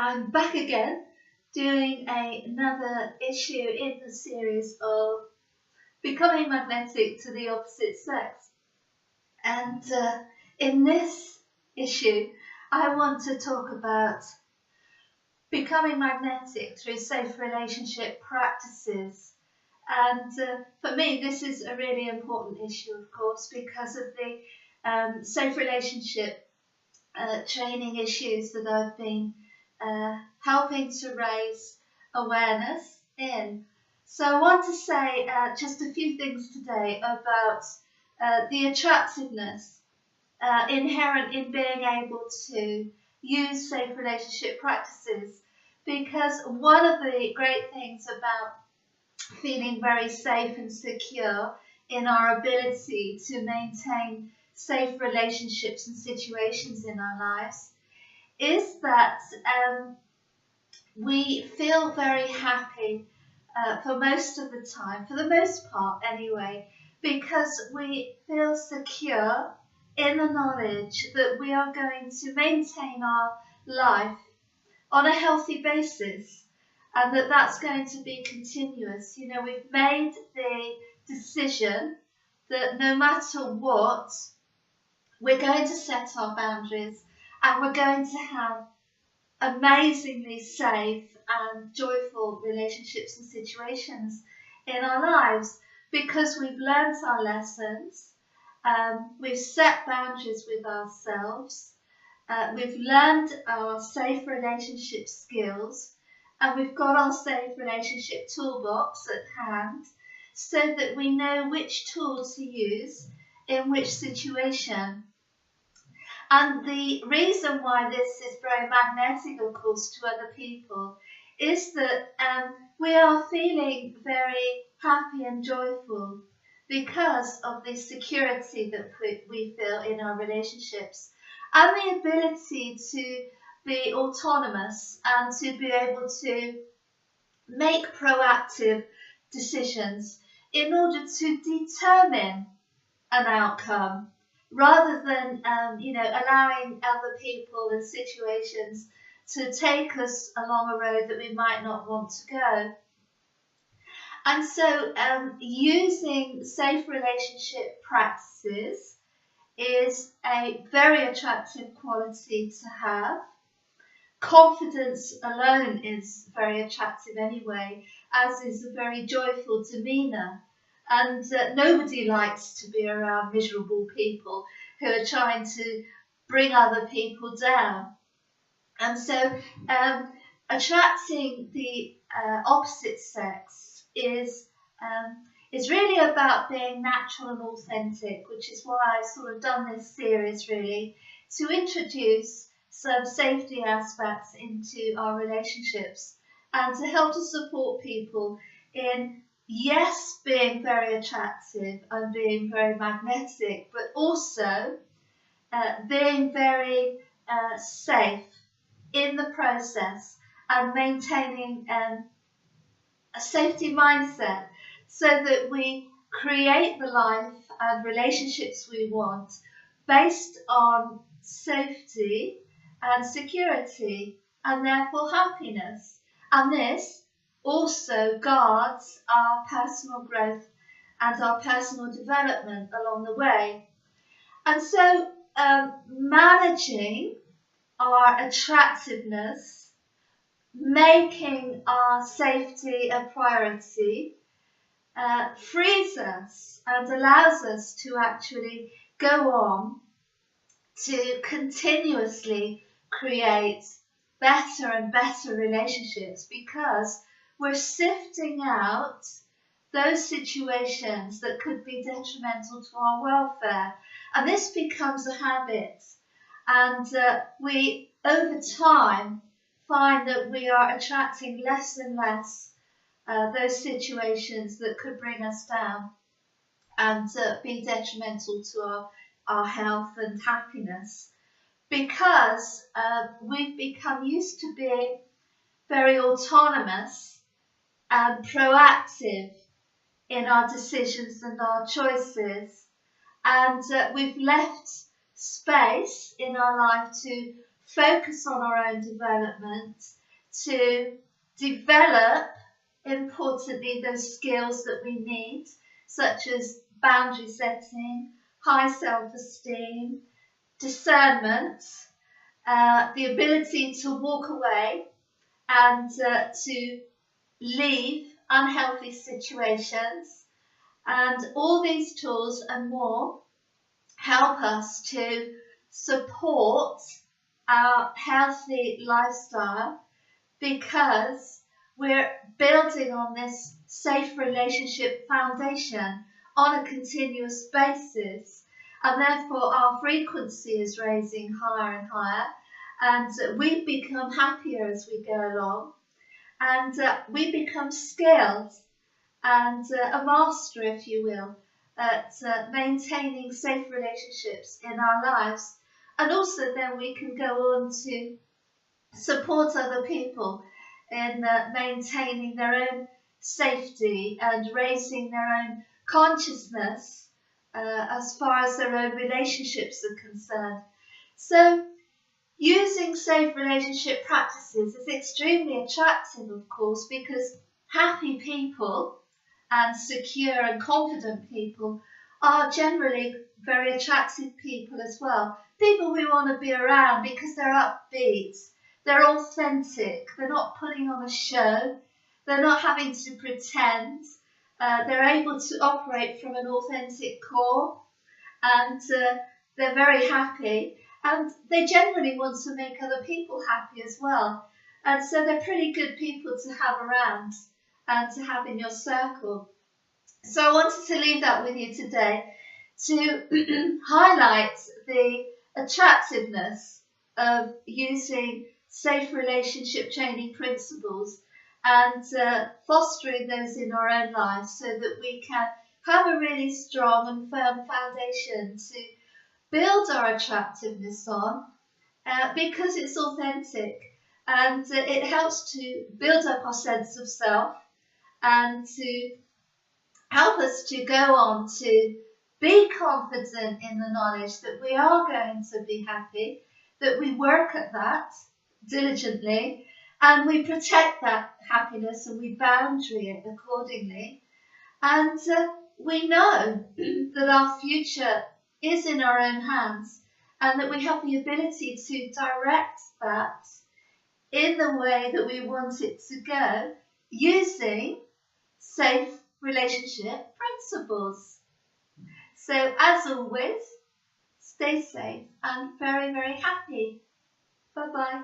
I'm back again doing another issue in the series of becoming magnetic to the opposite sex. And in this issue, I want to talk about becoming magnetic through safe relationship practices. And for me, this is a really important issue, of course, because of the safe relationship training issues that I've been helping to raise awareness in. So I want to say just a few things today about the attractiveness inherent in being able to use safe relationship practices, because one of the great things about feeling very safe and secure in our ability to maintain safe relationships and situations in our lives is that we feel very happy for most of the time, for the most part anyway, because we feel secure in the knowledge that we are going to maintain our life on a healthy basis and that that's going to be continuous. You know, we've made the decision that no matter what, we're going to set our boundaries and we're going to have amazingly safe and joyful relationships and situations in our lives because we've learnt our lessons, we've set boundaries with ourselves, we've learned our safe relationship skills, and we've got our safe relationship toolbox at hand so that we know which tool to use in which situation. And the reason why this is very magnetic, of course, to other people is that we are feeling very happy and joyful because of the security that we feel in our relationships and the ability to be autonomous and to be able to make proactive decisions in order to determine an outcome, rather than allowing other people and situations to take us along a road that we might not want to go. And so using safe relationship practices is a very attractive quality to have. Confidence alone is very attractive anyway, as is a very joyful demeanour. And nobody likes to be around miserable people who are trying to bring other people down. And so attracting the opposite sex is really about being natural and authentic, which is why I've sort of done this series really, to introduce some safety aspects into our relationships and to help to support people in, yes, being very attractive and being very magnetic, but also being very safe in the process and maintaining a safety mindset so that we create the life and relationships we want based on safety and security and therefore happiness. And this also guards our personal growth and our personal development along the way. And so managing our attractiveness, making our safety a priority, frees us and allows us to actually go on to continuously create better and better relationships, because we're sifting out those situations that could be detrimental to our welfare. And this becomes a habit. And we, over time, find that we are attracting less and less those situations that could bring us down and be detrimental to our health and happiness, because we've become used to being very autonomous and proactive in our decisions and our choices, and we've left space in our life to focus on our own development, to develop, importantly, those skills that we need, such as boundary setting, high self-esteem, discernment, the ability to walk away and to leave unhealthy situations. And all these tools and more help us to support our healthy lifestyle, because we're building on this safe relationship foundation on a continuous basis, and therefore our frequency is raising higher and higher, and we become happier as we go along, and we become skilled and a master, if you will, at maintaining safe relationships in our lives. And also then we can go on to support other people in maintaining their own safety and raising their own consciousness as far as their own relationships are concerned. So using safe relationship practices is extremely attractive, of course, because happy people and secure and confident people are generally very attractive people as well. People we want to be around because they're upbeat, they're authentic, they're not putting on a show, they're not having to pretend, they're able to operate from an authentic core, and they're very happy, and they generally want to make other people happy as well. And so they're pretty good people to have around and to have in your circle. So I wanted to leave that with you today to highlight the attractiveness of using safe relationship training principles and fostering those in our own lives, so that we can have a really strong and firm foundation to build our attractiveness on, because it's authentic, and it helps to build up our sense of self and to help us to go on to be confident in the knowledge that we are going to be happy, that we work at that diligently, and we protect that happiness and we boundary it accordingly. And we know that our future is in our own hands, and that we have the ability to direct that in the way that we want it to go, using safe relationship principles. So as always, stay safe and very, very happy. Bye-bye.